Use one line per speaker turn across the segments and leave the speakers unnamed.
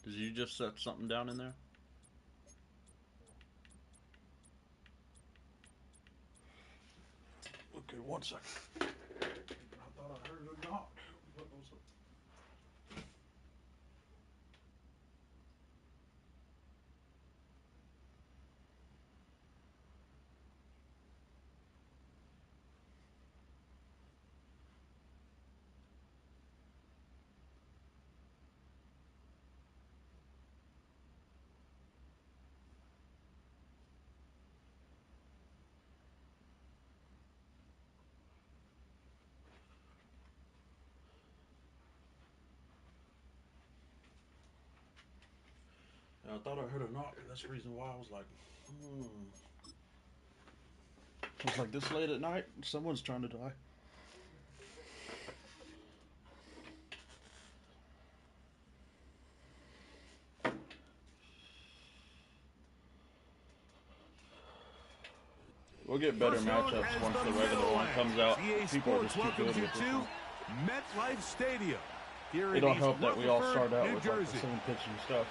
Did you just set something down in there? Okay, 1 second. I thought I heard a knock. What was it? I thought I heard a knock, and that's the reason why I was like, I was like, this late at night, someone's trying to die. We'll get better matchups once the regular one comes out. People are just too good with this one.
MetLife Stadium.
It don't help that we all start out with like the same pitch and stuff.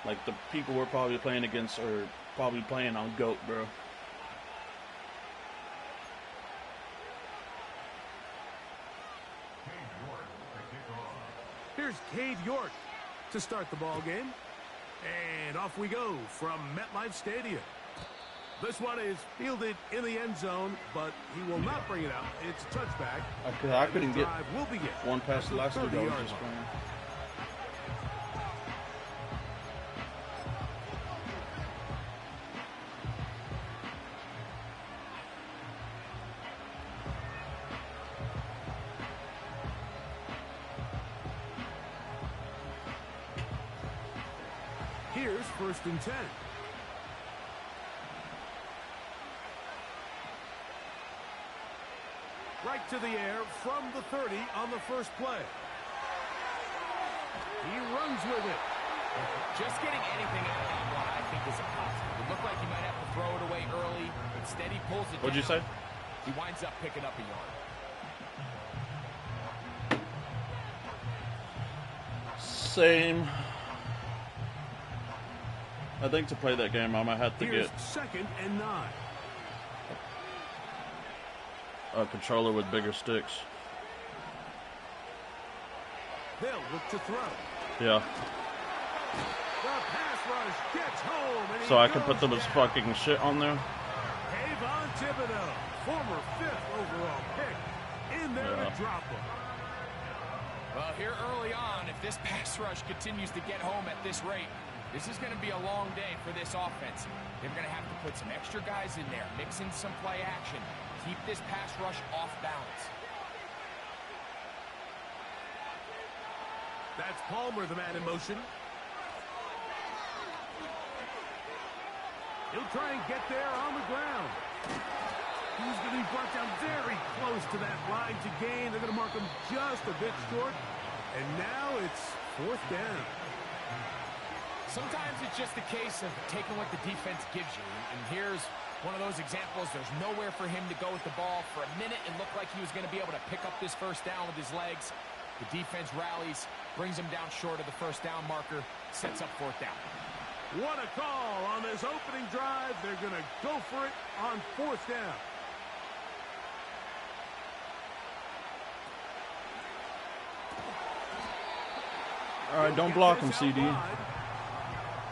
Like the people we're probably playing against are probably playing on GOAT, bro.
Here's Cade York to start the ball game. And off we go from MetLife Stadium. This one is fielded in the end zone, but he will not bring it out. It's a touchback.
I couldn't get one past the last two goals just playing.
Here's 1st and 10. Right to the air from the 30 on the first play. He runs with it.
Just getting anything out of that one, I think, is a positive. It looked like he might have to throw it away early. Instead, he pulls it
What'd you say?
He winds up picking up a yard.
Same. I think to play that game, I might have to get
2nd and 9.
a controller with bigger sticks.
They'll look to throw.
Yeah.
The pass rush gets home. And
so I can put them as fucking shit on there.
Avon Thibodeau, former 5th overall pick, in there to drop them.
Well, here early on, if this pass rush continues to get home at this rate, this is going to be a long day for this offense. They're going to have to put some extra guys in there, mix in some play action, keep this pass rush off balance.
That's Palmer, the man in motion. He'll try and get there on the ground. He's going to be brought down very close to that line to gain. They're going to mark him just a bit short. And now it's 4th down.
Sometimes it's just a case of taking what the defense gives you. And here's one of those examples. There's nowhere for him to go with the ball. For a minute, it looked like he was going to be able to pick up this 1st down with his legs. The defense rallies, brings him down short of the 1st down marker, sets up 4th down.
What a call on this opening drive. They're going to go for it on 4th down.
All right, don't block him, CD.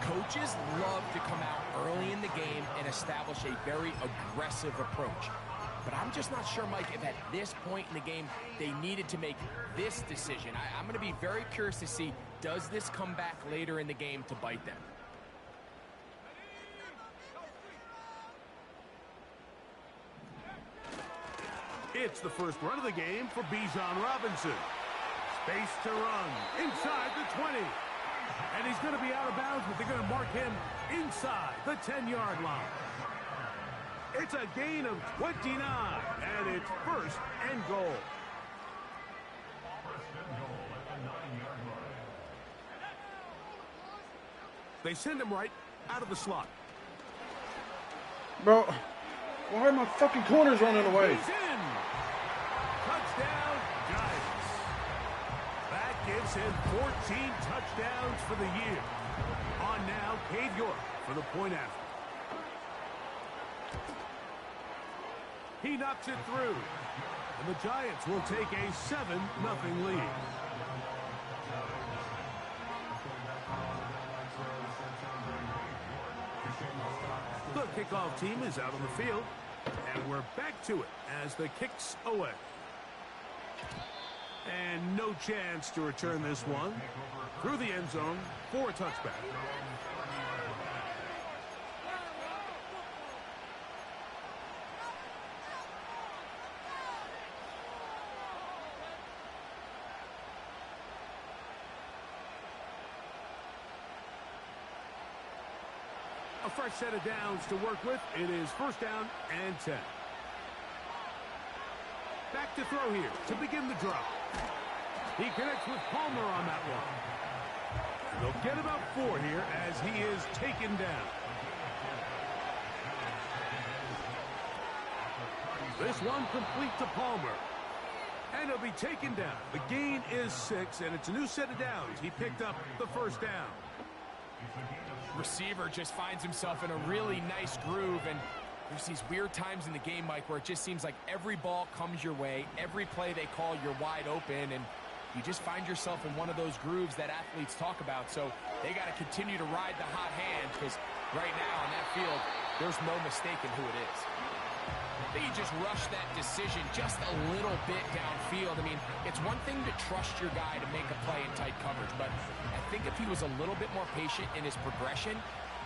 Coaches love to come out early in the game and establish a very aggressive approach. But I'm just not sure, Mike, if at this point in the game they needed to make this decision. I'm going to be very curious to see, does this come back later in the game to bite them?
It's the first run of the game for Bijan Robinson. Space to run inside the 20. And he's going to be out of bounds, but they're going to mark him inside the 10-yard line. It's a gain of 29, and it's 1st and goal. They send him right out of the slot.
Bro, why are my fucking corners running away?
He's in. Touchdown, Giants. That gives him 14 touchdowns for the year. On now, Cade York for the point after. He knocks it through. And the Giants will take a 7-0 lead. The kickoff team is out on the field. And we're back to it as the kick's away. And no chance to return this one through the end zone for a touchback. A fresh set of downs to work with. It is first down and 10. Back to throw here to begin the drive. He connects with Palmer on that one. They'll get about 4 here as he is taken down. This one complete to Palmer. And he'll be taken down. The gain is 6, and it's a new set of downs. He picked up the first down.
Receiver just finds himself in a really nice groove, and there's these weird times in the game, Mike, where it just seems like every ball comes your way, every play they call, you're wide open, and you just find yourself in one of those grooves that athletes talk about. So they got to continue to ride the hot hand, because right now on that field, there's no mistaking who it is. They just rush that decision just a little bit downfield. I mean, it's one thing to trust your guy to make a play in tight coverage, but I think if he was a little bit more patient in his progression,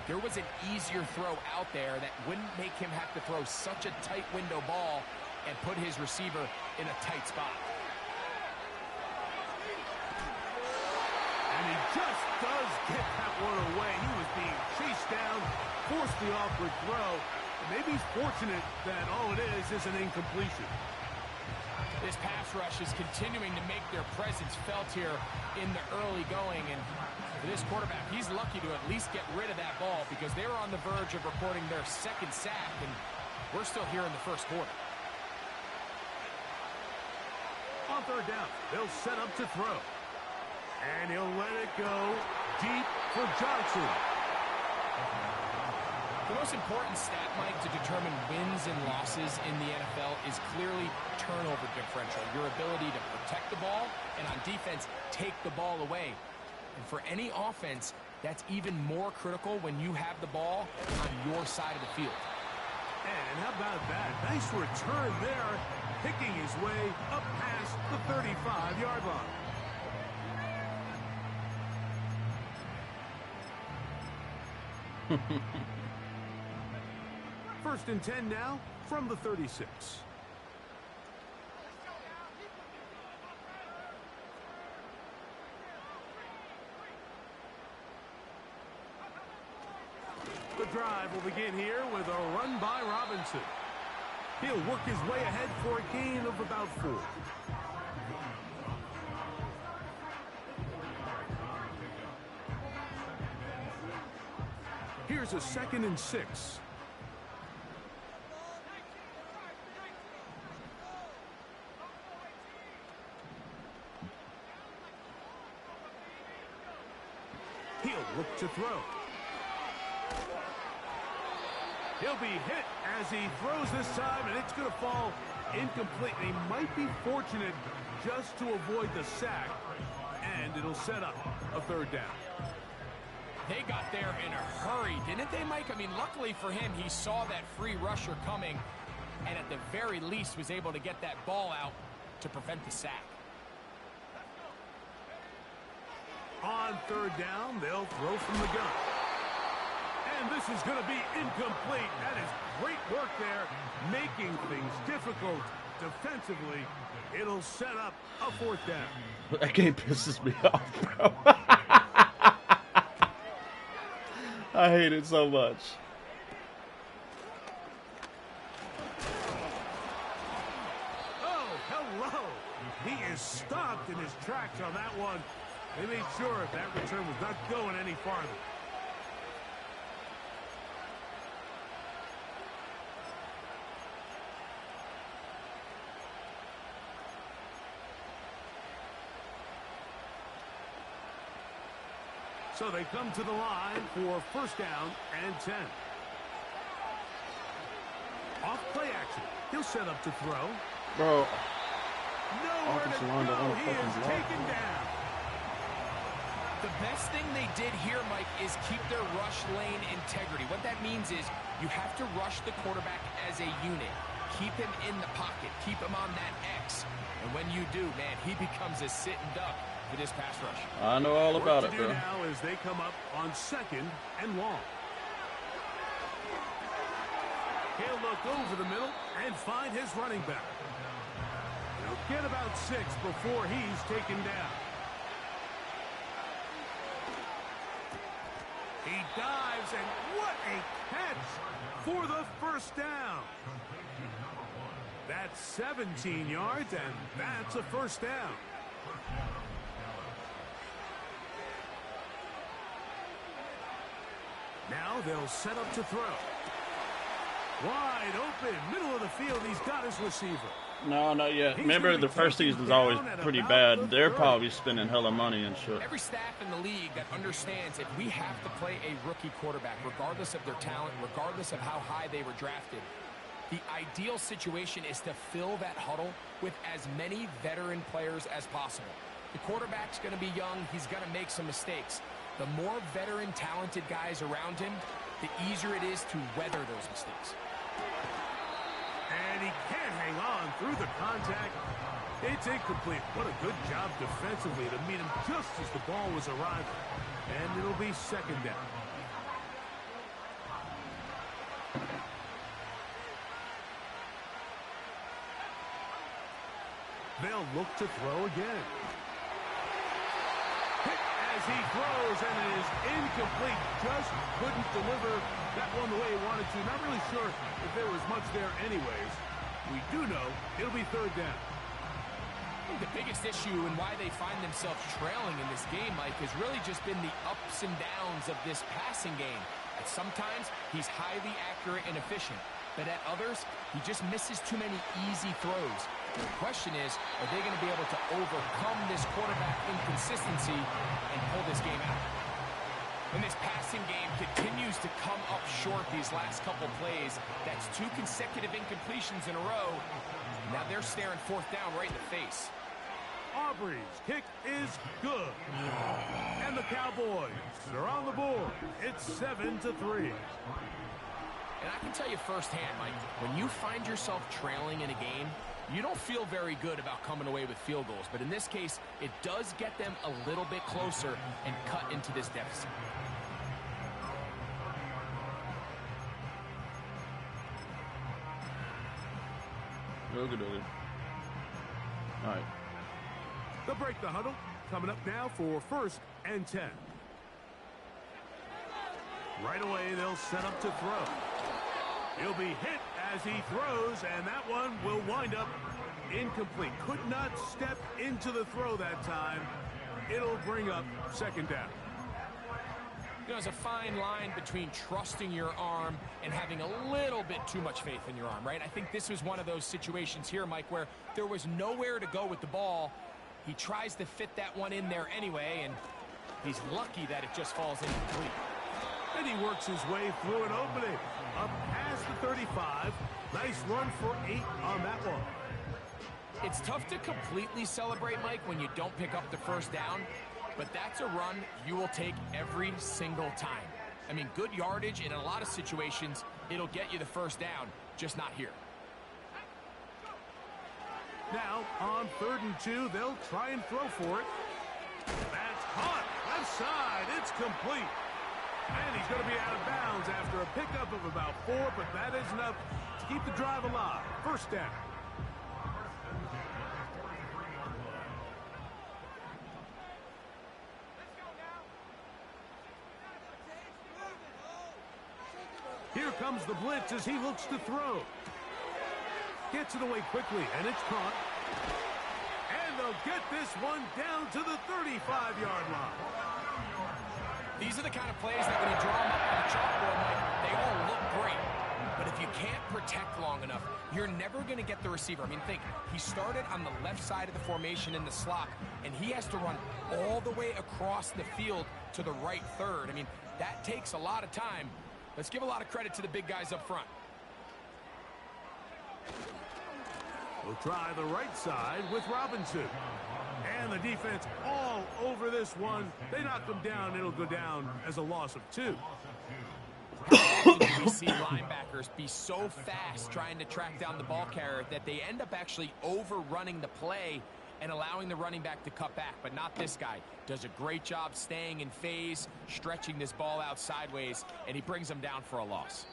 there was an easier throw out there that wouldn't make him have to throw such a tight window ball and put his receiver in a tight spot.
And he just does get that one away. He was being chased down, forced the awkward throw. Maybe he's fortunate that all it is an incompletion.
This pass rush is continuing to make their presence felt here in the early going. And for this quarterback, he's lucky to at least get rid of that ball because they were on the verge of recording their second sack, and we're still here in the first quarter.
On third down, they'll set up to throw. And he'll let it go deep for Johnson.
The most important stat, Mike, to determine wins and losses in the NFL is clearly turnover differential, your ability to protect the ball and on defense take the ball away. And for any offense, that's even more critical when you have the ball on your side of the field.
And how about that? Nice return there, picking his way up past the 35-yard line. First and 10 now from the 36. The drive will begin here with a run by Robinson. He'll work his way ahead for a gain of about 4. Here's a 2nd and 6. He'll look to throw. He'll be hit as he throws this time, and it's going to fall incomplete. He might be fortunate just to avoid the sack, and it'll set up a third down.
They got there in a hurry, didn't they, Mike? I mean, luckily for him, he saw that free rusher coming, and at the very least was able to get that ball out to prevent the sack.
On third down, they'll throw from the gun. And this is going to be incomplete. That is great work there, making things difficult defensively. It'll set up a fourth down.
That game pisses me off, bro. I hate it so much.
Oh, hello. He is stopped in his tracks on that one. They made sure that return was not going any farther. So they come to the line for first down and 10. Off play action. He'll set up to throw.
Bro.
Nowhere to go. He is taken down.
The best thing they did here, Mike, is keep their rush lane integrity. What that means is you have to rush the quarterback as a unit. Keep him in the pocket. Keep him on that X. And when you do, man, he becomes a sitting duck for this pass rush.
I know all about it, bro.
What to do now is they come up on 2nd and long. He'll look over the middle and find his running back. He'll get about 6 before he's taken down. He dives, and what a catch for the first down. That's 17 yards, and that's a first down. Now they'll set up to throw. Wide open, middle of the field. He's got his receiver.
No, not yet. Remember, the first season's always pretty bad. They're probably spending hella money and shit.
Every staff in the league that understands if we have to play a rookie quarterback, regardless of their talent, regardless of how high they were drafted, the ideal situation is to fill that huddle with as many veteran players as possible. The quarterback's going to be young. He's going to make some mistakes. The more veteran, talented guys around him, the easier it is to weather those mistakes.
And he can't hang on through the contact. It's incomplete. What a good job defensively to meet him just as the ball was arriving. And it'll be 2nd down. They'll look to throw again. Hit as he throws, and it is incomplete. Just couldn't deliver that one the way he wanted to. Not really sure if there was much there anyways. We do know it'll be 3rd down.
The biggest issue and why they find themselves trailing in this game, Mike, has really just been the ups and downs of this passing game. And sometimes he's highly accurate and efficient, but at others, he just misses too many easy throws. The question is, are they going to be able to overcome this quarterback inconsistency and pull this game out? And this passing game continues to come up short these last couple plays. That's 2 consecutive incompletions in a row. Now they're staring 4th down right in the face.
Aubrey's kick is good. And the Cowboys are on the board. It's 7-3.
And I can tell you firsthand, Mike, when you find yourself trailing in a game, you don't feel very good about coming away with field goals. But in this case, it does get them a little bit closer and cut into this deficit.
All right.
They'll break the huddle. Coming up now for 1st and 10. Right away, they'll set up to throw. He'll be hit as he throws, and that one will wind up incomplete. Could not step into the throw that time. It'll bring up 2nd down.
You know, there's a fine line between trusting your arm and having a little bit too much faith in your arm, right? I think this was one of those situations here, Mike, where there was nowhere to go with the ball. He tries to fit that one in there anyway, and he's lucky that it just falls incomplete.
And he works his way through an opening. Up past the 35. Nice run for 8 on that one.
It's tough to completely celebrate, Mike, when you don't pick up the first down, but that's a run you will take every single time. I mean, good yardage, and in a lot of situations, it'll get you the first down, just not here.
Now, on 3rd and 2, they'll try and throw for it. That's caught. Left side. It's complete. And he's going to be out of bounds after a pickup of about 4, but that is enough to keep the drive alive. First down. Here comes the blitz as he looks to throw. Gets it away quickly, and it's caught. And they'll get this one down to the 35-yard line.
These are the kind of plays that when you draw them up on the chalkboard, Mike, they all look great. But if you can't protect long enough, you're never going to get the receiver. I mean, think, he started on the left side of the formation in the slot, and he has to run all the way across the field to the right third. I mean, that takes a lot of time. Let's give a lot of credit to the big guys up front.
We'll try the right side with Robinson. And the defense all over this one. They knock him down. It'll go down as a loss of 2.
How often do we see linebackers be so fast trying to track down the ball carrier that they end up actually overrunning the play and allowing the running back to cut back? But not this guy. Does a great job staying in phase, stretching this ball out sideways, and he brings him down for a loss.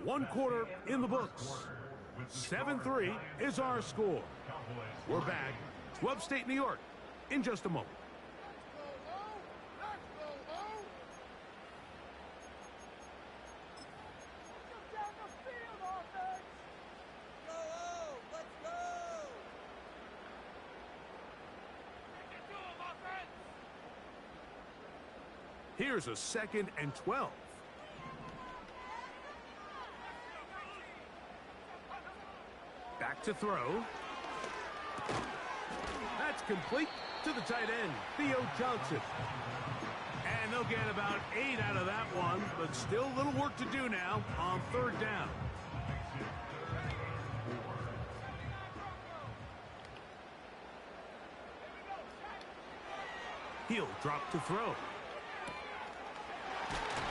1 quarter in the books. 7-3 is our score. We're back to upstate New York in just a moment. Here's a 2nd and 12. Back to throw. That's complete to the tight end, Theo Johnson. And they'll get about 8 out of that one, but still a little work to do now on 3rd down. He'll drop to throw.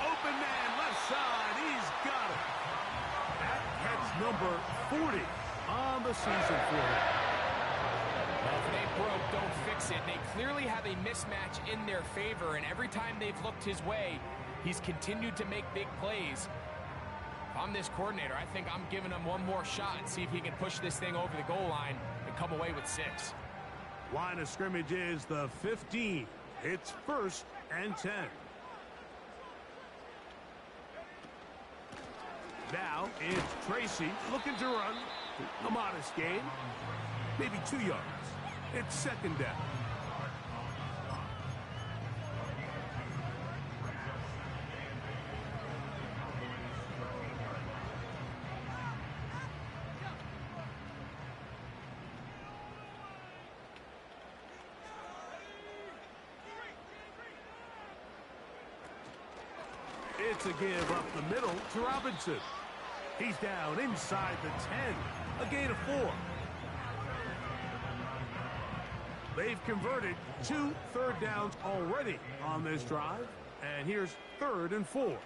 Open man, left side, he's got it. That catch number 40 on the season for him.
Well, if it ain't broke, don't fix it. They clearly have a mismatch in their favor, and every time they've looked his way, he's continued to make big plays. If I'm this coordinator, I think I'm giving him one more shot and see if he can push this thing over the goal line and come away with 6.
Line of scrimmage is the 15. It's 1st and 10. Now it's Tracy looking to run. A modest gain. Maybe 2 yards. It's 2nd down. It's a give up the middle to Robinson. He's down inside the 10. A gain of 4. They've converted 2 third downs already on this drive. And here's 3rd and 4. They're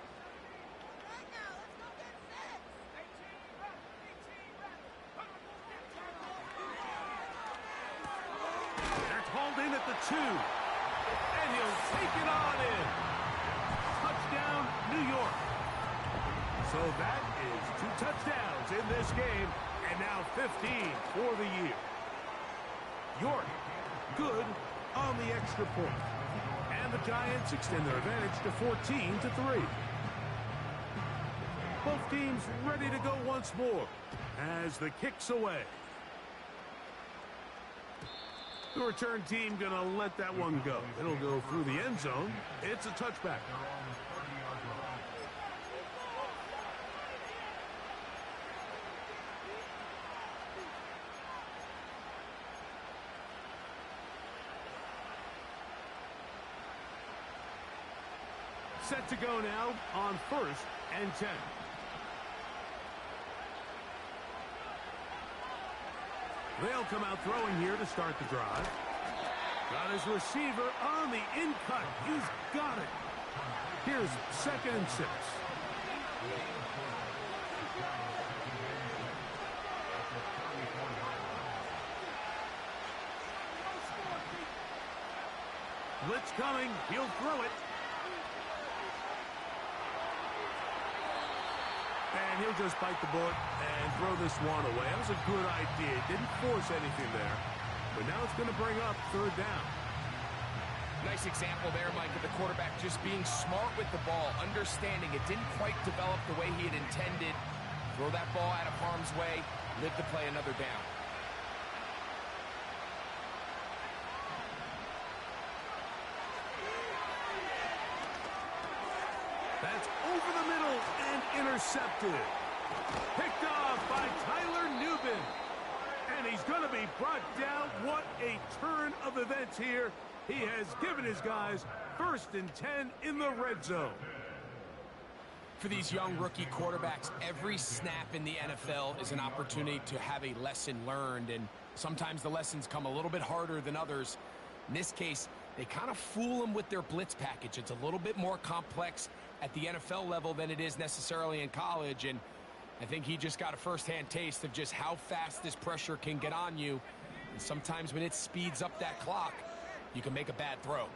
called in at the 2. And he'll take it on in. Touchdown, New York. So that is 2 touchdowns in this game, and now 15 for the year. York, good on the extra point. And the Giants extend their advantage to 14-3. Both teams ready to go once more as the kick's away. The return team going to let that one go. It'll go through the end zone. It's a touchback. Set to go now on 1st and 10. They'll come out throwing here to start the drive. Got his receiver on the in-cut. He's got it. Here's 2nd and 6. Blitz coming. He'll throw it. And he'll just bite the bullet and throw this one away. That was a good idea. Didn't force anything there. But now it's going to bring up 3rd down.
Nice example there, Mike, of the quarterback just being smart with the ball, understanding it didn't quite develop the way he had intended. Throw that ball out of harm's way, live to play another down.
That's over the middle and intercepted. Picked off by Tyler Newbin. And he's going to be brought down. What a turn of events here. He has given his guys 1st and 10 in the red zone.
For these young rookie quarterbacks, every snap in the NFL is an opportunity to have a lesson learned, and sometimes the lessons come a little bit harder than others. In this case, they kind of fool them with their blitz package. It's a little bit more complex at the NFL level than it is necessarily in college, and I think he just got a first-hand taste of just how fast this pressure can get on you. And sometimes when it speeds up that clock, you can make a bad throw.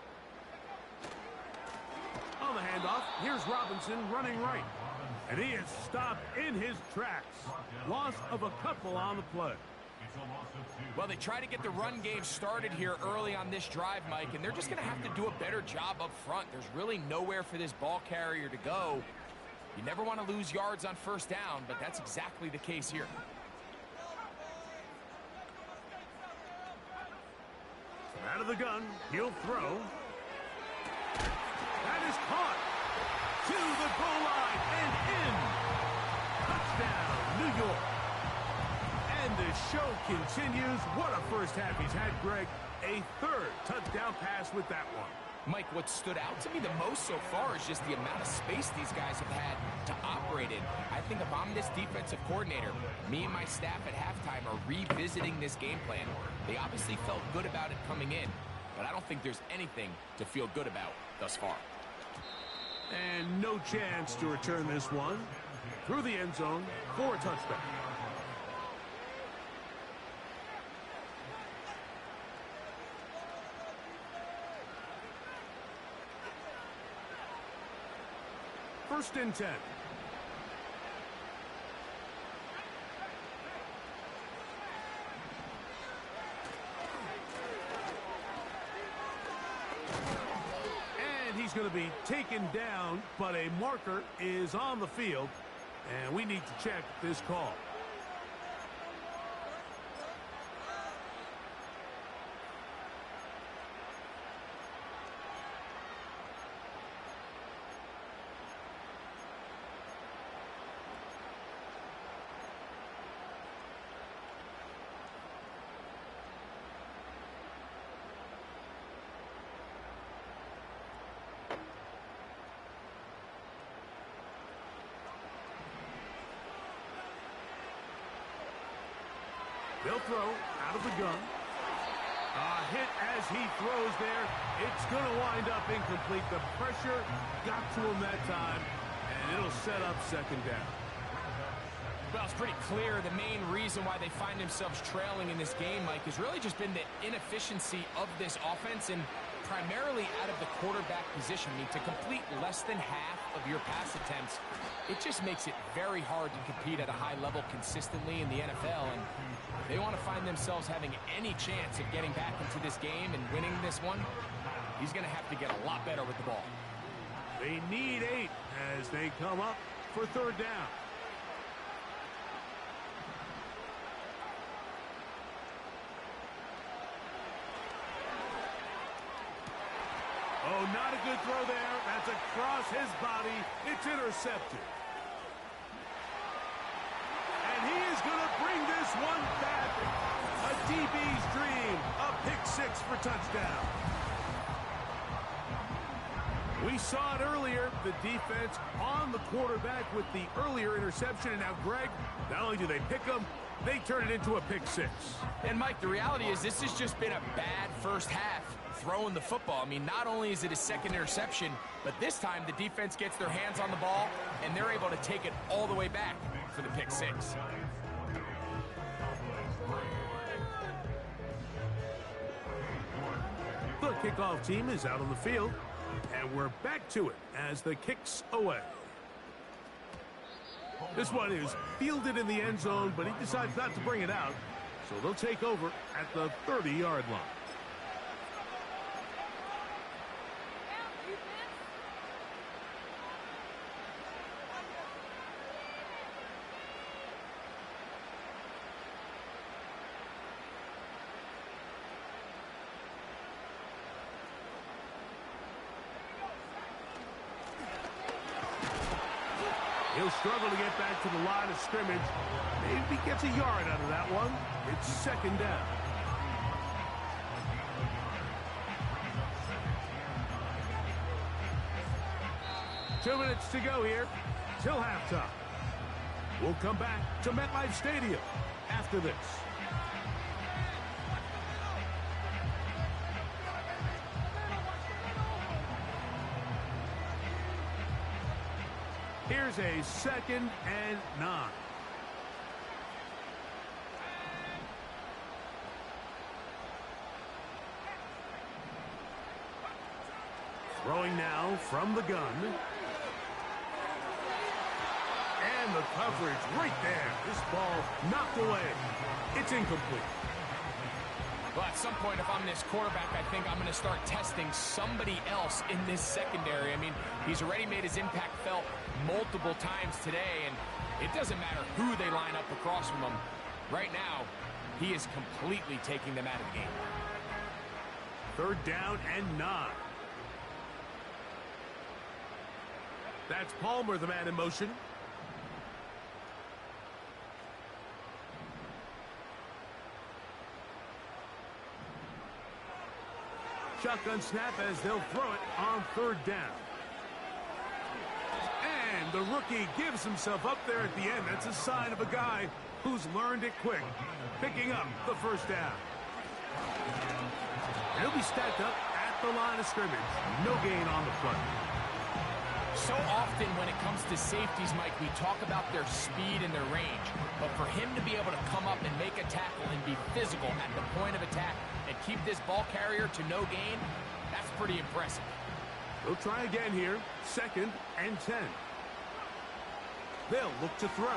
On the handoff, here's Robinson running right. And he is stopped in his tracks. Loss of a couple on the play.
Well, they try to get the run game started here early on this drive, Mike, and they're just going to have to do a better job up front. There's really nowhere for this ball carrier to go. You never want to lose yards on 1st down, but that's exactly the case here.
Out of the gun, he'll throw. That is caught to the goal line and in. Touchdown, New York. And the show continues. What a first half he's had, Greg. A 3rd touchdown pass with that one.
Mike, what stood out to me the most so far is just the amount of space these guys have had to operate in. I think if I'm this defensive coordinator, me and my staff at halftime are revisiting this game plan. They obviously felt good about it coming in, but I don't think there's anything to feel good about thus far.
And no chance to return this one. Through the end zone for a touchback. First and 10. And he's going to be taken down, but a marker is on the field, and we need to check this call. They'll throw out of the gun. A hit as he throws there. It's going to wind up incomplete. The pressure got to him that time, and it'll set up 2nd down.
Well, it's pretty clear the main reason why they find themselves trailing in this game, Mike, has really just been the inefficiency of this offense and primarily out of the quarterback position. I mean, to complete less than half of your pass attempts, it just makes it very hard to compete at a high level consistently in the NFL. And if they want to find themselves having any chance of getting back into this game and winning this one, he's going to have to get a lot better with the ball.
They need 8 as they come up for 3rd down. Oh, not a good throw there. That's across his body. It's intercepted. And he is going to bring this one back. A DB's dream. A pick-6 for touchdown. We saw it earlier. The defense on the quarterback with the earlier interception. And now, Greg, not only do they pick him, they turn it into a pick-6.
And, Mike, the reality is this has just been a bad first half throwing the football. I mean, not only is it a 2nd interception, but this time the defense gets their hands on the ball, and they're able to take it all the way back for the pick-6.
The kickoff team is out on the field, and we're back to it as the kick's away. This one is fielded in the end zone, but he decides not to bring it out, so they'll take over at the 30-yard line. He'll struggle to get back to the line of scrimmage. Maybe gets a yard out of that one. It's second down. Two minutes to go here till halftime. We'll come back to MetLife Stadium after this. Here's a 2nd and 9. Throwing now from the gun. And the coverage right there. This ball knocked away. It's incomplete.
Well, at some point, if I'm this quarterback, I think I'm going to start testing somebody else in this secondary. I mean, he's already made his impact felt multiple times today, and it doesn't matter who they line up across from him. Right now, he is completely taking them out of the game.
3rd down and 9. That's Palmer, the man in motion. Shotgun snap as they'll throw it on 3rd down. And the rookie gives himself up there at the end. That's a sign of a guy who's learned it quick, picking up the 1st down. He'll be stacked up at the line of scrimmage. No gain on the play.
So often when it comes to safeties, Mike, we talk about their speed and their range. But for him to be able to come up and make a tackle and be physical at the point of attack and keep this ball carrier to no gain, that's pretty impressive.
They'll try again here. 2nd and 10. They'll look to throw.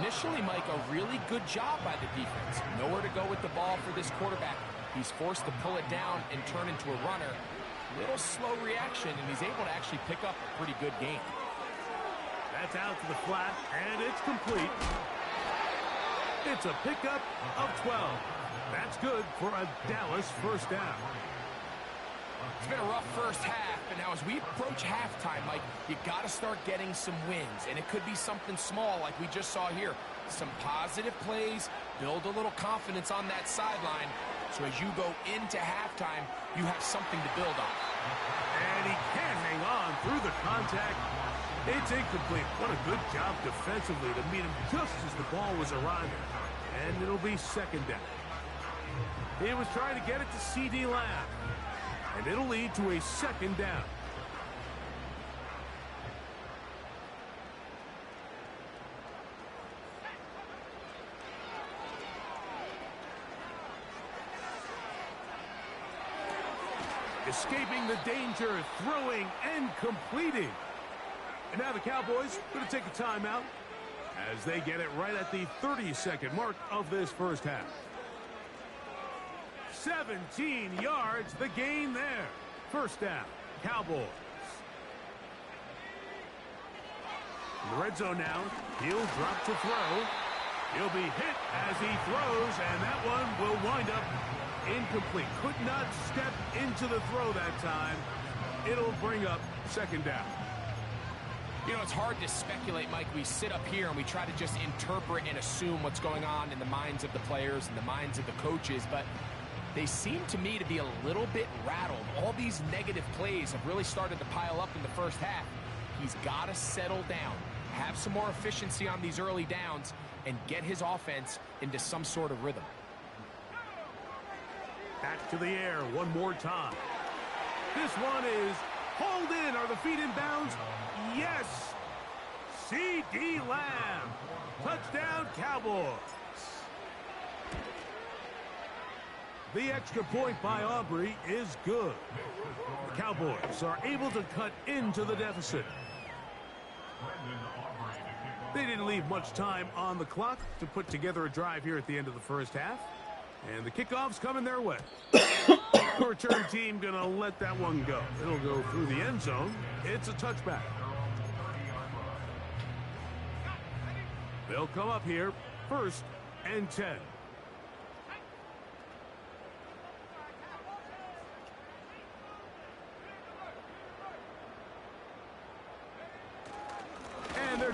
Initially, Mike, a really good job by the defense. Nowhere to go with the ball for this quarterback. He's forced to pull it down and turn into a runner. Little slow reaction, and he's able to actually pick up a pretty good game.
That's out to the flat, and it's complete. It's a pickup of 12. That's good for a Dallas 1st down.
It's been a rough first half, but now as we approach halftime, Mike, you got to start getting some wins, and it could be something small like we just saw here. Some positive plays, build a little confidence on that sideline, so as you go into halftime, you have something to build on.
And he can hang on through the contact. It's incomplete. What a good job defensively to meet him just as the ball was arriving. And it'll be 2nd down. He was trying to get it to C.D. Lamb. And it'll lead to a 2nd down. Escaping the danger, throwing and completing. And now the Cowboys going to take a timeout as they get it right at the 30-second mark of this first half. 17 yards, the gain there. 1st down, Cowboys. In the red zone now, he'll drop to throw. He'll be hit as he throws, and that one will wind up incomplete. Could not step into the throw that time. It'll bring up 2nd down.
You know, it's hard to speculate, Mike. We sit up here and we try to just interpret and assume what's going on in the minds of the players and the minds of the coaches, but they seem to me to be a little bit rattled. All these negative plays have really started to pile up in the first half. He's got to settle down, have some more efficiency on these early downs, and get his offense into some sort of rhythm.
Back to the air one more time. This one is hauled in. Are the feet in bounds? Yes. C.D. Lamb. Touchdown, Cowboys. The extra point by Aubrey is good. The Cowboys are able to cut into the deficit. They didn't leave much time on the clock to put together a drive here at the end of the first half. And the kickoff's coming their way. The return team going to let that one go. It'll go through the end zone. It's a touchback. They'll come up here, 1st and 10.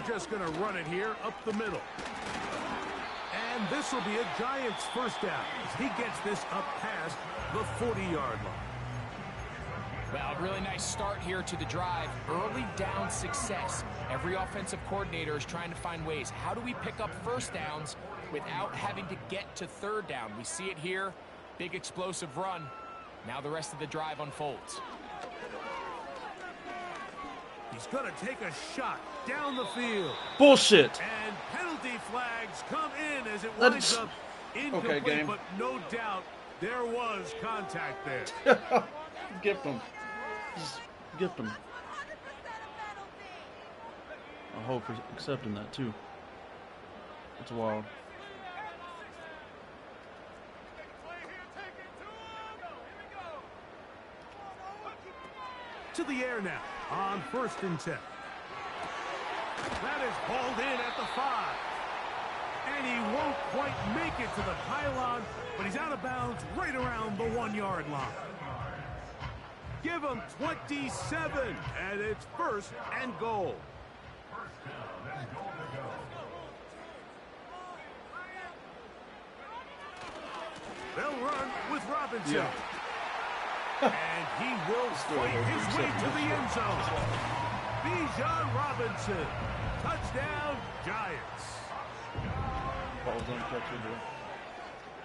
just going to run it here up the middle. And this will be a Giants first down as he gets this up past the 40-yard line.
Well, really nice start here to the drive. Early down success. Every offensive coordinator is trying to find ways. How do we pick up first downs without having to get to third down? We see it here. Big explosive run. Now the rest of the drive unfolds.
He's going to take a shot down the field.
Bullshit.
And penalty flags come in as it winds up incomplete,
okay, game.
But no doubt there was contact there.
Gift him. Just gift him. I hope he's accepting that too. That's wild.
To the air now on 1st and 10. That is hauled in at the 5. And he won't quite make it to the pylon, but he's out of bounds right around the 1-yard line. Give him 27, and it's 1st and goal. They'll run with Robinson.
Yeah.
And he will fight his way to the end zone. Bijan Robinson. Touchdown, Giants.
Ball's uncatchable.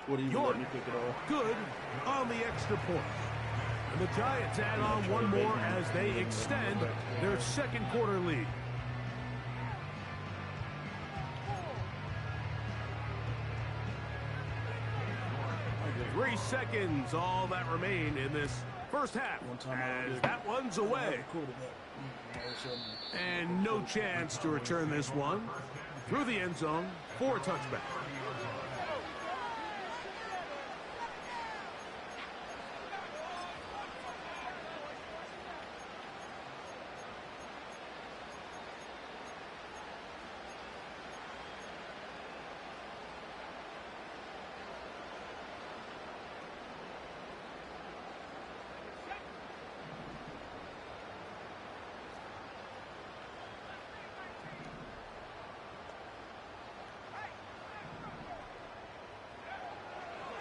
What do you let me pick it off?
Good on the extra point. And the Giants add on one more as they extend their 2nd quarter lead. Three seconds, all that remain in this first half. As that one's away. And no chance to return this one through the end zone for a touchback.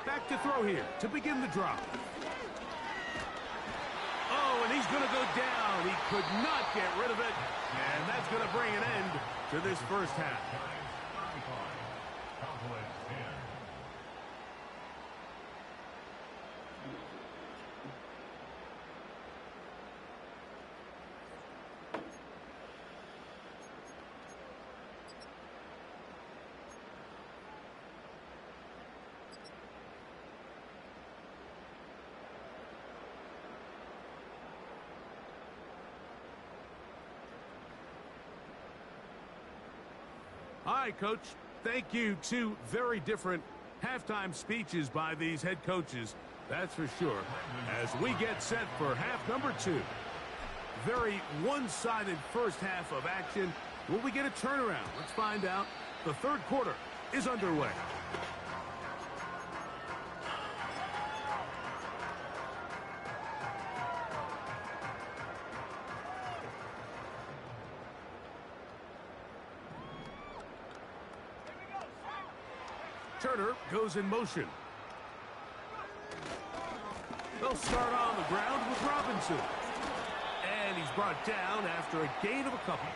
Back to throw here to begin the drive. Oh, and he's going to go down. He could not get rid of it. And that's going to bring an end to this first half. All right, Coach. Thank you. Two very different halftime speeches by these head coaches. That's for sure. As we get set for half number 2. Very one-sided first half of action. Will we get a turnaround? Let's find out. The 3rd quarter is underway. Turner goes in motion. They'll start on the ground with Robinson. And he's brought down after a gain of a couple.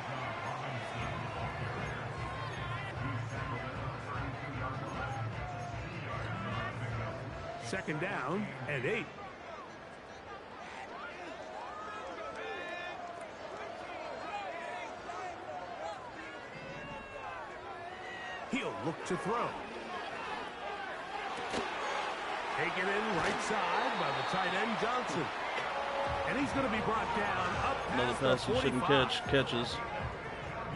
Second down and 8. He'll look to throw. Taken in right side by the tight end Johnson. And he's going to be brought down up
Another
past
pass he shouldn't catches.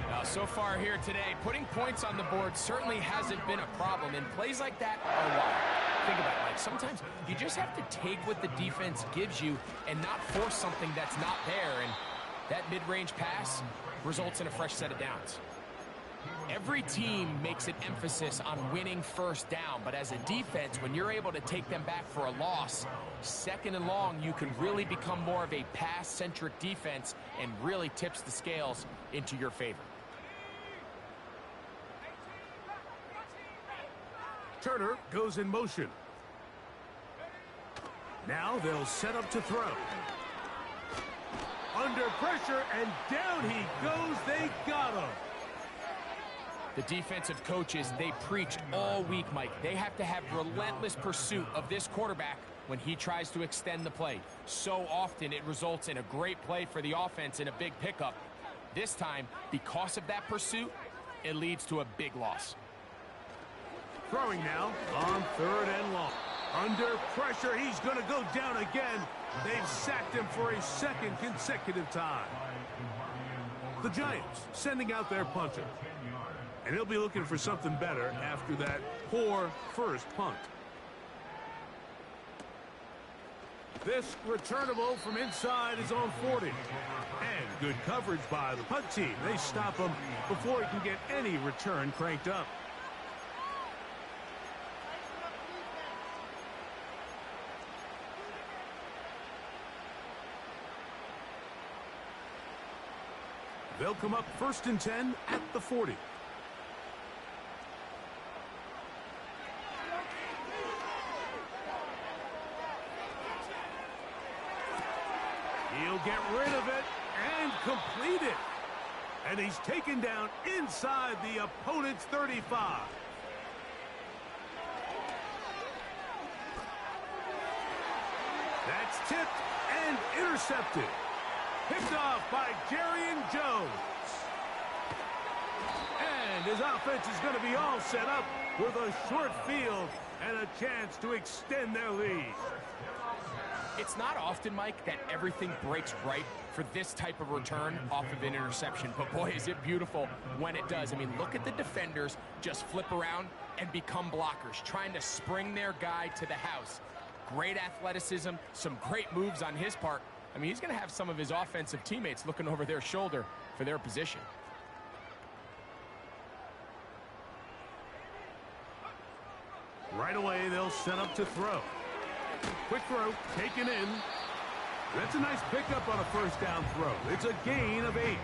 Now, so far here today, putting points on the board certainly hasn't been a problem. And plays like that are wild. Think about it, Mike. Sometimes you just have to take what the defense gives you and not force something that's not there. And that mid-range pass results in a fresh set of downs. Every team makes an emphasis on winning first down, but as a defense, when you're able to take them back for a loss, 2nd and long, you can really become more of a pass-centric defense and really tips the scales into your favor.
returner goes in motion. Now they'll set up to throw. Under pressure, and down he goes. They got him.
The defensive coaches, they preached all week, Mike. They have to have relentless pursuit of this quarterback when he tries to extend the play. So often it results in a great play for the offense and a big pickup. This time, because of that pursuit, it leads to a big loss.
Throwing now on 3rd and long. Under pressure, he's going to go down again. They've sacked him for a 2nd consecutive time. The Giants sending out their punter. And he'll be looking for something better after that poor first punt. This returnable from inside is on 40. And good coverage by the punt team. They stop him before he can get any return cranked up. They'll come up 1st and 10 at the 40. He'll get rid of it and complete it. And he's taken down inside the opponent's 35. That's tipped and intercepted. Picked off by Jerry Jones. And his offense is going to be all set up with a short field and a chance to extend their lead.
It's not often, Mike, that everything breaks right for this type of return off of an interception. But boy, is it beautiful when it does. I mean, look at the defenders just flip around and become blockers, trying to spring their guy to the house. Great athleticism, some great moves on his part. I mean, he's going to have some of his offensive teammates looking over their shoulder for their position.
Right away, they'll set up to throw. Quick throw, taken in. That's a nice pickup on a 1st down throw. It's a gain of 8.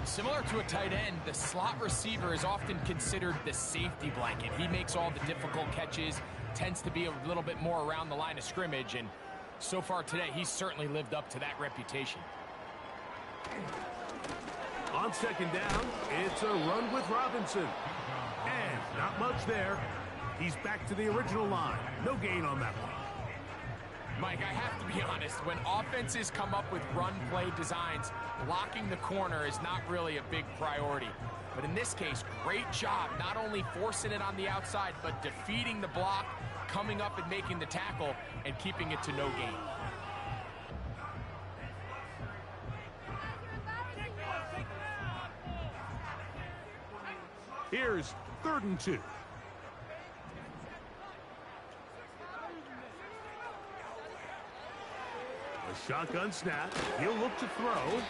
Similar to a tight end, the slot receiver is often considered the safety blanket. He makes all the difficult catches, tends to be a little bit more around the line of scrimmage, and so far today, he's certainly lived up to that reputation.
On 2nd down, it's a run with Robinson. And not much there. He's back to the original line. No gain on that one.
Mike, I have to be honest. When offenses come up with run-play designs, blocking the corner is not really a big priority. But in this case, great job not only forcing it on the outside, but defeating the block, coming up and making the tackle, and keeping it to no gain.
Here's 3rd and 2. A shotgun snap. He'll look to throw.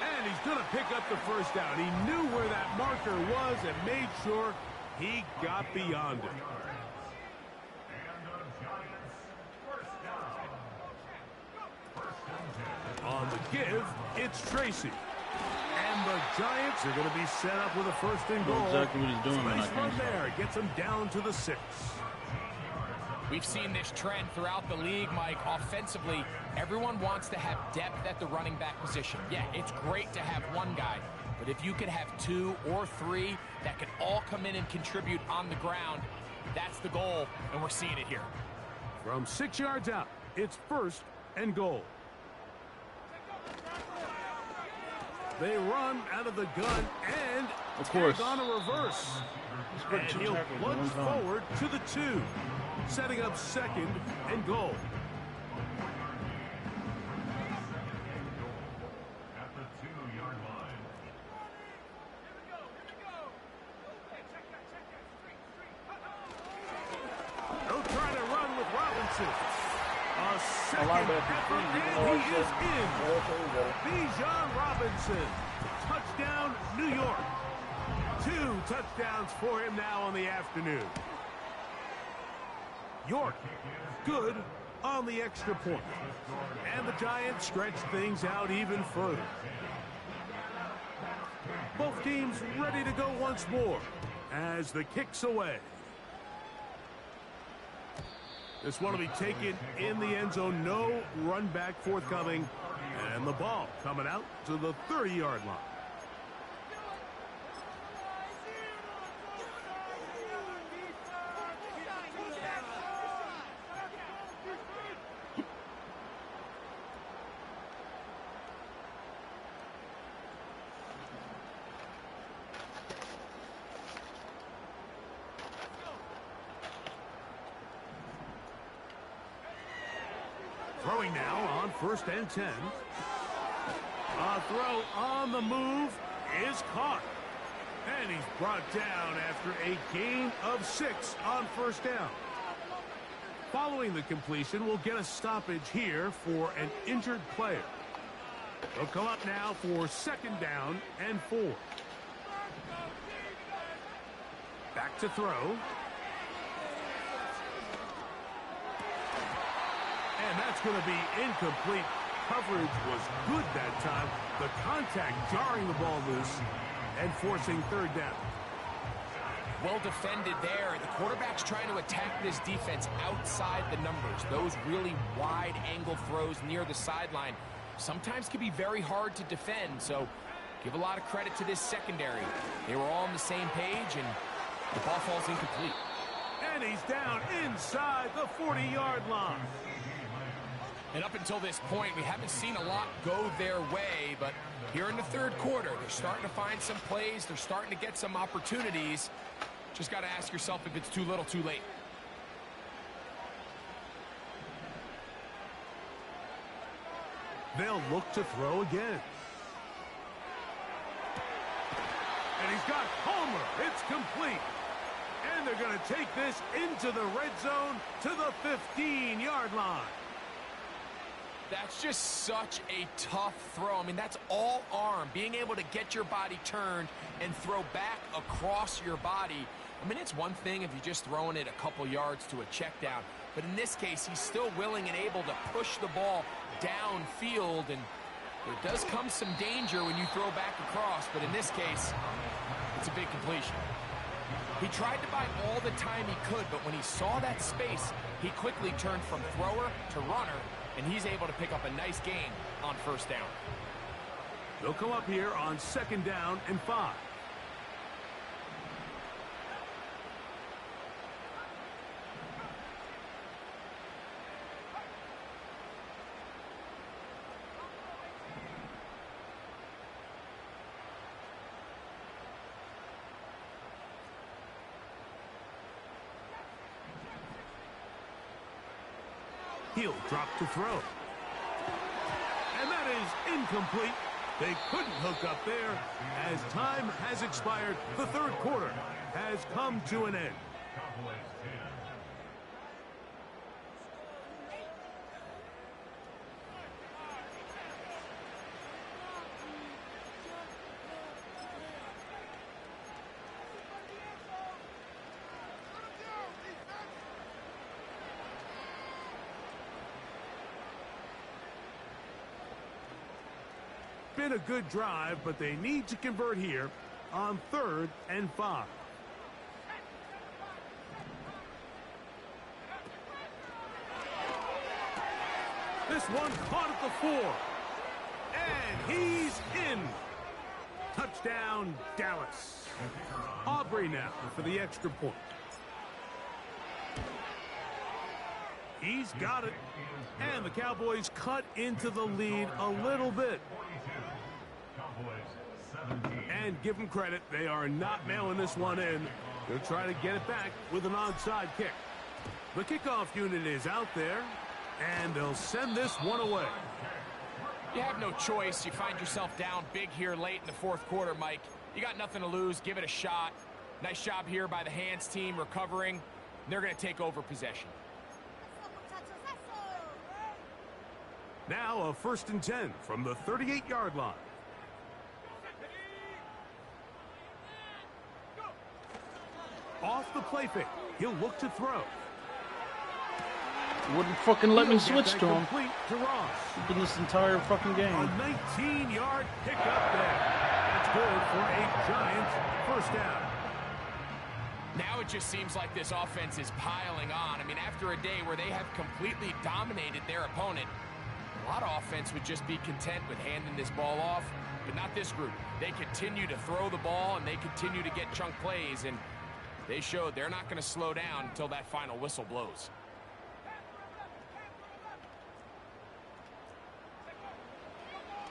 And he's going to pick up the 1st down. He knew where that marker was and made sure he got beyond it. On the give, it's Tracy. And the Giants are going to be set up with a 1st and goal.
Exactly what he's doing.
Nice run there. Gets him down to the 6.
We've seen this trend throughout the league, Mike. Offensively, everyone wants to have depth at the running back position. Yeah, it's great to have one guy, but if you could have 2 or 3 that can all come in and contribute on the ground, that's the goal, and we're seeing it here.
From 6 yards out, it's 1st and goal. They run out of the gun and
of course
on a reverse. And he'll plunge forward to the 2, setting up 2nd and goal.
At the 2-yard line.
They'll try to run with Robinson. A 2nd effort, and he is in. Bijan Robinson. Touchdown, New York. 2 touchdowns for him now on the afternoon. York, good on the extra point. And the Giants stretch things out even further. Both teams ready to go once more as the kick's away. This one will be taken in the end zone. No run back forthcoming. And the ball coming out to the 30-yard line. Throwing now on 1st and 10. A throw on the move is caught. And he's brought down after a gain of 6 on 1st down. Following the completion, we'll get a stoppage here for an injured player. They'll come up now for 2nd down and 4. Back to throw. And that's going to be incomplete. Coverage was good that time. The contact jarring the ball loose and forcing 3rd down.
Well defended there. The quarterback's trying to attack this defense outside the numbers. Those really wide angle throws near the sideline sometimes can be very hard to defend. So give a lot of credit to this secondary. They were all on the same page, and the ball falls incomplete.
And he's down inside the 40-yard line.
And up until this point, we haven't seen a lot go their way, but here in the 3rd quarter, they're starting to find some plays. They're starting to get some opportunities. Just got to ask yourself if it's too little, too late.
They'll look to throw again. And he's got Homer. It's complete. And they're going to take this into the red zone to the 15-yard line.
That's just such a tough throw. I mean, that's all arm. Being able to get your body turned and throw back across your body. I mean, it's one thing if you're just throwing it a couple yards to a check down. But in this case, he's still willing and able to push the ball downfield. And there does come some danger when you throw back across. But in this case, it's a big completion. He tried to buy all the time he could, but when he saw that space, he quickly turned from thrower to runner. And he's able to pick up a nice gain on 1st down.
They'll come up here on 2nd down and 5. He'll drop to throw. And that is incomplete. They couldn't hook up there. As time has expired, the 3rd quarter has come to an end.
Cowboys 10.
Been a good drive, but they need to convert here on 3rd and 5. This one caught at the 4. And he's in. Touchdown, Dallas. Aubrey now for the extra point. He's got it. And the Cowboys cut into the lead a little bit. And give them credit, they are not mailing this one in. They'll try to get it back with an onside kick. The kickoff unit is out there, and they'll send this one away.
You have no choice. You find yourself down big here late in the 4th quarter, Mike. You got nothing to lose. Give it a shot. Nice job here by the hands team recovering. They're going to take over possession.
Now a 1st and 10 from the 38-yard line. Off the play fake. He'll look to throw.
Wouldn't fucking let me switch to him.
Complete to Ross.
In this entire fucking game.
A 19-yard pickup there. That's good for a Giants 1st down.
Now it just seems like this offense is piling on. I mean, after a day where they have completely dominated their opponent, a lot of offense would just be content with handing this ball off, but not this group. They continue to throw the ball, and they continue to get chunk plays, and they showed they're not going to slow down until that final whistle blows.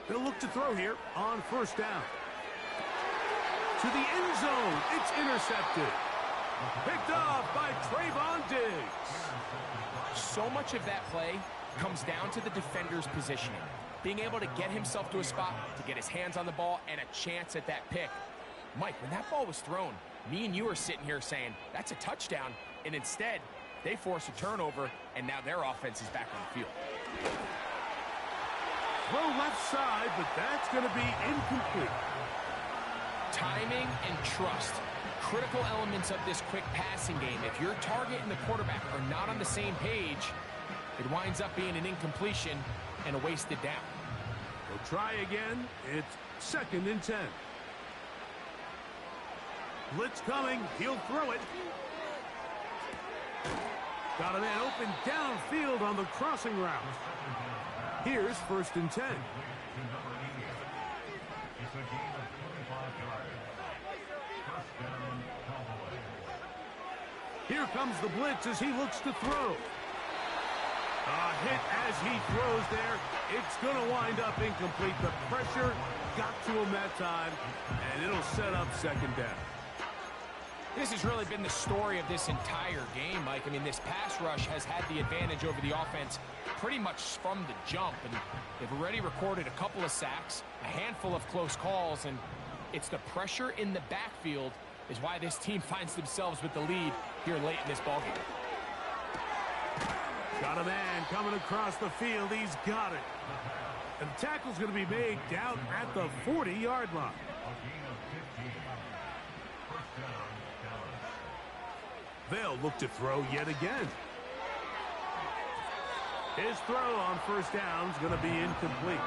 They'll look to throw here on first down. To the end zone. It's intercepted. Picked off by Trayvon Diggs.
So much of that play comes down to the defender's positioning. Being able to get himself to a spot, to get his hands on the ball, and a chance at that pick. Mike, when that ball was thrown, me and you are sitting here saying, that's a touchdown. And instead, they force a turnover, and now their offense is back on the field.
Throw left side, but that's going to be incomplete.
Timing and trust. Critical elements of this quick passing game. If your target and the quarterback are not on the same page, it winds up being an incompletion and a wasted down.
We'll try again. It's 2nd and 10. Blitz coming. He'll throw it. Got a man open downfield on the crossing route. Here's 1st and 10.
It's a gain of 25 yards. First down, Cowboys.
Here comes the blitz as he looks to throw. A hit as he throws there. It's going to wind up incomplete. The pressure got to him that time, and it'll set up 2nd down.
This has really been the story of this entire game, Mike. I mean, this pass rush has had the advantage over the offense pretty much from the jump, and they've already recorded a couple of sacks, a handful of close calls, and it's the pressure in the backfield is why this team finds themselves with the lead here late in this ballgame.
Got a man coming across the field. He's got it. And the tackle's going to be made down at the 40-yard line.
A gain of 15. First down, Dallas.
They'll look to throw yet again. His throw on first down is going to be incomplete.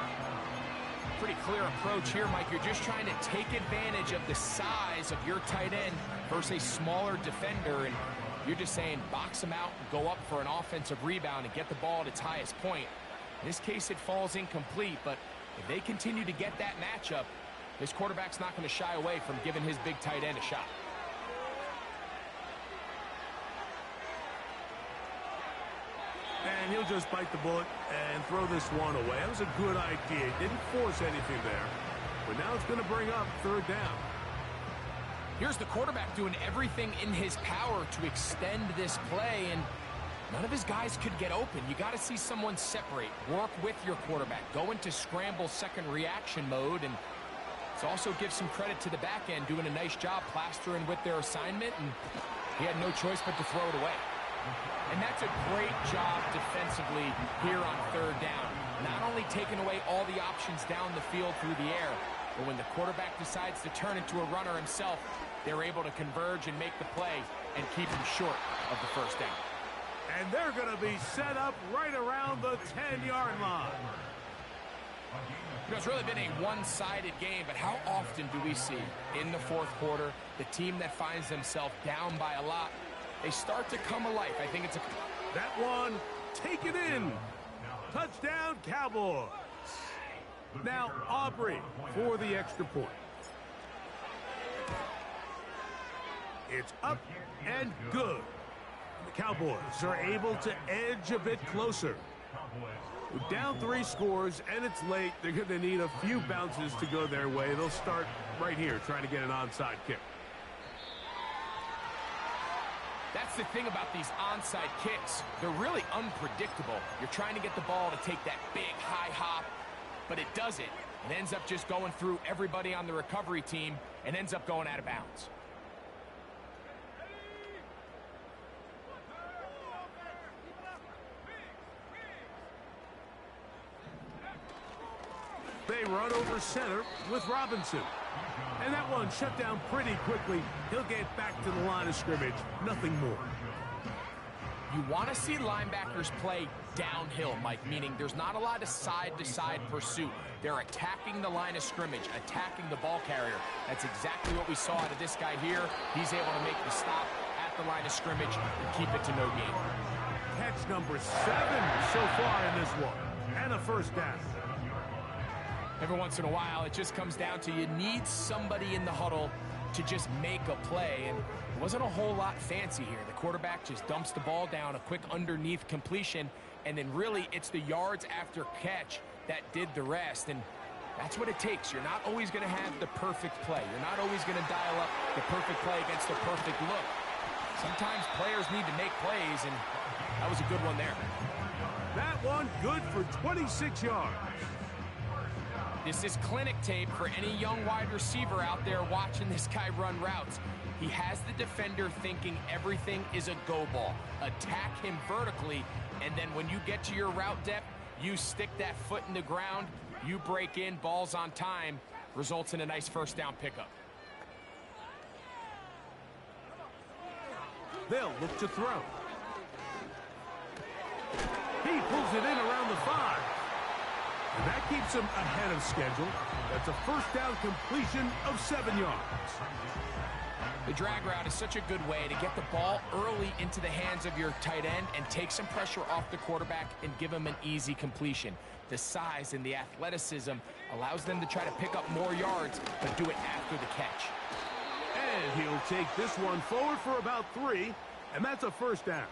Pretty clear approach here, Mike. You're just trying to take advantage of the size of your tight end versus a smaller defender, and you're just saying box him out and go up for an offensive rebound and get the ball at its highest point. In this case, it falls incomplete, but if they continue to get that matchup, this quarterback's not going to shy away from giving his big tight end a shot.
And he'll just bite the bullet and throw this one away. That was a good idea. Didn't force anything there. But now it's going to bring up 3rd down.
Here's the quarterback doing everything in his power to extend this play, and none of his guys could get open. You got to see someone separate, work with your quarterback, go into scramble second reaction mode, and let's also give some credit to the back end doing a nice job plastering with their assignment, and he had no choice but to throw it away. And that's a great job defensively here on 3rd down. Not only taking away all the options down the field through the air, but when the quarterback decides to turn into a runner himself, they're able to converge and make the play and keep him short of the 1st down.
And they're going to be set up right around the 10-yard line.
You know, it's really been a one-sided game, but how often do we see in the 4th quarter the team that finds themselves down by a lot, they start to come alive. I think it's a...
That one, take it in. Touchdown, Cowboys. Now, Aubrey for the extra point. It's up and good. The Cowboys are able to edge a bit closer. Down 3 scores, and it's late. They're going to need a few bounces to go their way. They'll start right here trying to get an onside kick.
That's the thing about these onside kicks. They're really unpredictable. You're trying to get the ball to take that big high hop, but it doesn't. It ends up just going through everybody on the recovery team and ends up going out of bounds.
They run over center with Robinson. And that one shut down pretty quickly. He'll get back to the line of scrimmage. Nothing more.
You want to see linebackers play downhill, Mike, meaning there's not a lot of side-to-side pursuit. They're attacking the line of scrimmage, attacking the ball carrier. That's exactly what we saw out of this guy here. He's able to make the stop the line of scrimmage and keep it to no gain.
Catch number 7 so far in this one. And a first down.
Every once in a while, it just comes down to you need somebody in the huddle to just make a play, and it wasn't a whole lot fancy here. The quarterback just dumps the ball down, a quick underneath completion, and then really it's the yards after catch that did the rest, and that's what it takes. You're not always going to have the perfect play. You're not always going to dial up the perfect play against the perfect look. Sometimes players need to make plays, and that was a good one there.
That one good for 26 yards.
This is clinic tape for any young wide receiver out there watching this guy run routes. He has the defender thinking everything is a go ball. Attack him vertically, and then when you get to your route depth, you stick that foot in the ground, you break in, balls on time, results in a nice first down pickup.
They'll look to throw. He pulls it in around the 5. And that keeps him ahead of schedule. That's a first down completion of 7 yards.
The drag route is such a good way to get the ball early into the hands of your tight end and take some pressure off the quarterback and give him an easy completion. The size and the athleticism allows them to try to pick up more yards, but do it after the catch.
And he'll take this one forward for about 3, and that's a first down.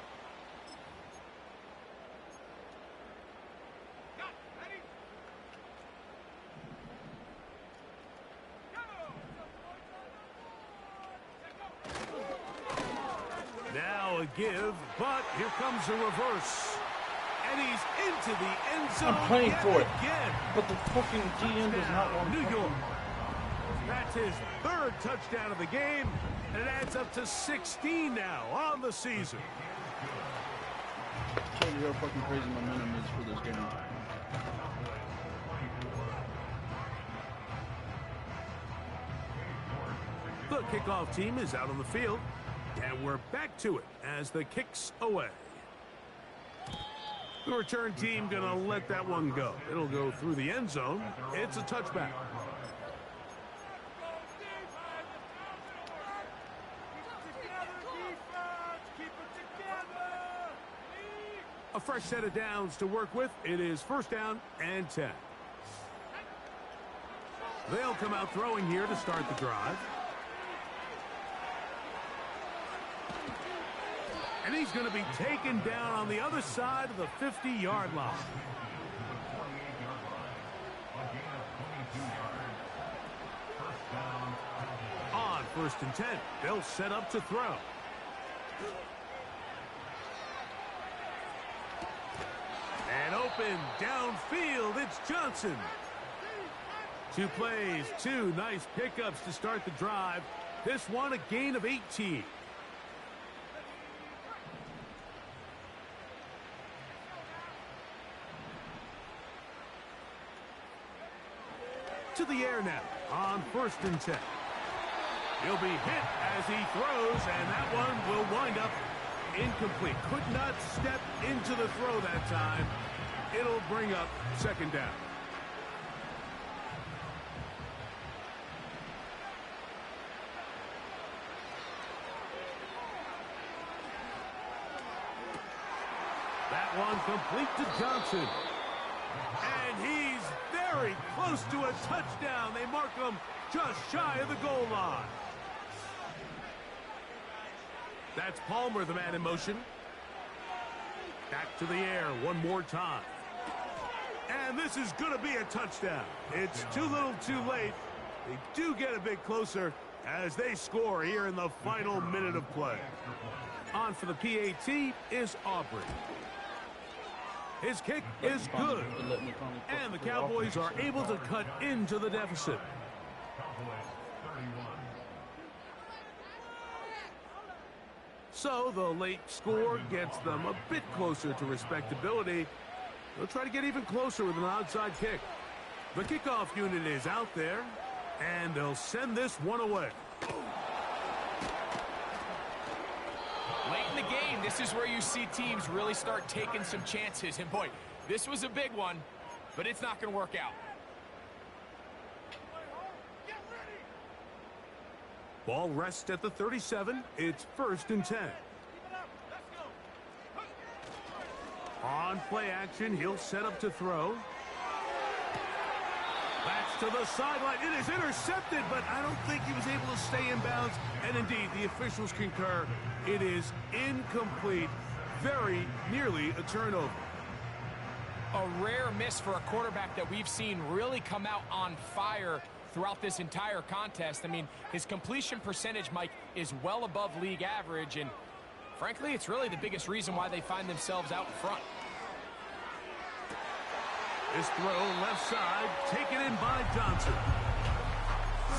Now a give, but here comes a reverse. And he's into the end zone.
I'm playing for it
again.
But the fucking GM does not want
New York. That's his 3rd touchdown of the game, and it adds up to 16 now on the season.
Tell you how fucking crazy momentum is for this game.
The kickoff team is out on the field, and we're back to it as the kick's away. The return team gonna let that one go. It'll go through the end zone. It's a touchback. A fresh set of downs to work with. It is first down and 10. They'll come out throwing here to start the drive. And he's going to be taken down on the other side of the 50-yard line. On first and 10, they'll set up to throw. And open downfield, it's Johnson. 2 plays, 2 nice pickups to start the drive. This one a gain of 18. To the air now on first and 10. He'll be hit as he throws, and that one will wind up incomplete. Could not step into the throw that time. It'll bring up second down. That one complete to Johnson. And he's very close to a touchdown. They mark him just shy of the goal line. That's Palmer, the man in motion. Back to the air one more time. And this is going to be a touchdown. It's too little too late. They do get a bit closer as they score here in the final minute of play. On for the PAT is Aubrey. His kick is good. And the Cowboys are able to cut into the deficit. So the late score gets them a bit closer to respectability. They'll try to get even closer with an outside kick. The kickoff unit is out there, and they'll send this one away.
Late in the game, this is where you see teams really start taking some chances. And boy, this was a big one, but it's not going to work out.
Ball rests at the 37. It's 1st and 10. On play action, he'll set up to throw. That's to the sideline. It is intercepted, but I don't think he was able to stay in bounds. And indeed, the officials concur. It is incomplete. Very nearly a turnover.
A rare miss for a quarterback that we've seen really come out on fire throughout this entire contest. I mean, his completion percentage, Mike, is well above league average, and frankly, it's really the biggest reason why they find themselves out in front.
This throw left side, taken in by Johnson.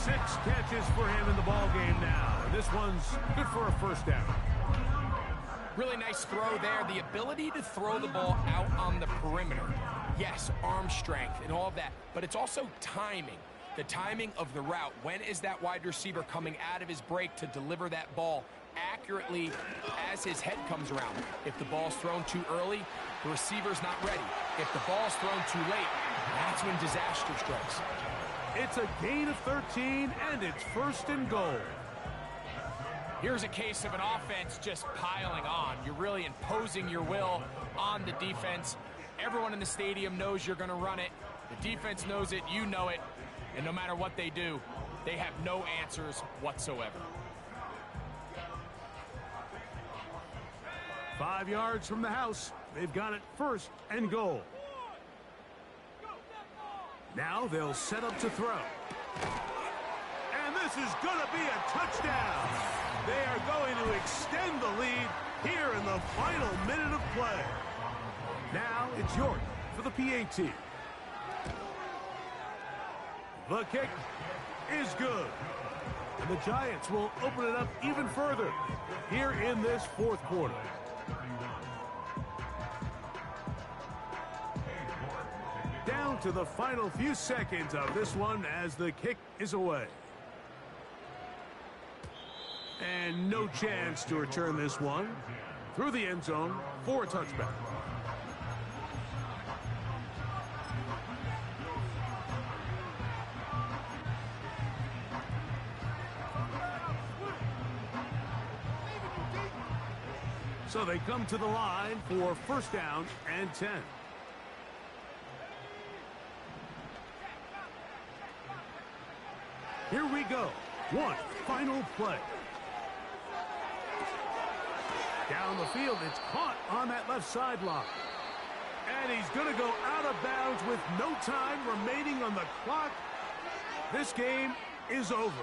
6 catches for him in the ball game now. And this one's good for a 1st down.
Really nice throw there. The ability to throw the ball out on the perimeter. Yes, arm strength and all of that, but it's also timing. The timing of the route. When is that wide receiver coming out of his break to deliver that ball accurately as his head comes around? If the ball's thrown too early, the receiver's not ready. If the ball's thrown too late, that's when disaster strikes.
It's a gain of 13, and it's 1st and goal.
Here's a case of an offense just piling on. You're really imposing your will on the defense. Everyone in the stadium knows you're going to run it. The defense knows it, you know it. And no matter what they do, they have no answers whatsoever.
5 yards from the house. They've got it 1st and goal. Now they'll set up to throw. And this is going to be a touchdown. They are going to extend the lead here in the final minute of play. Now it's York for the PAT. The kick is good. And the Giants will open it up even further here in this 4th quarter. Down to the final few seconds of this one as the kick is away. And no chance to return this one through the end zone for a touchback. So they come to the line for 1st down and 10. Here we go. One final play. Down the field, it's caught on that left sideline. And he's going to go out of bounds with no time remaining on the clock. This game is over.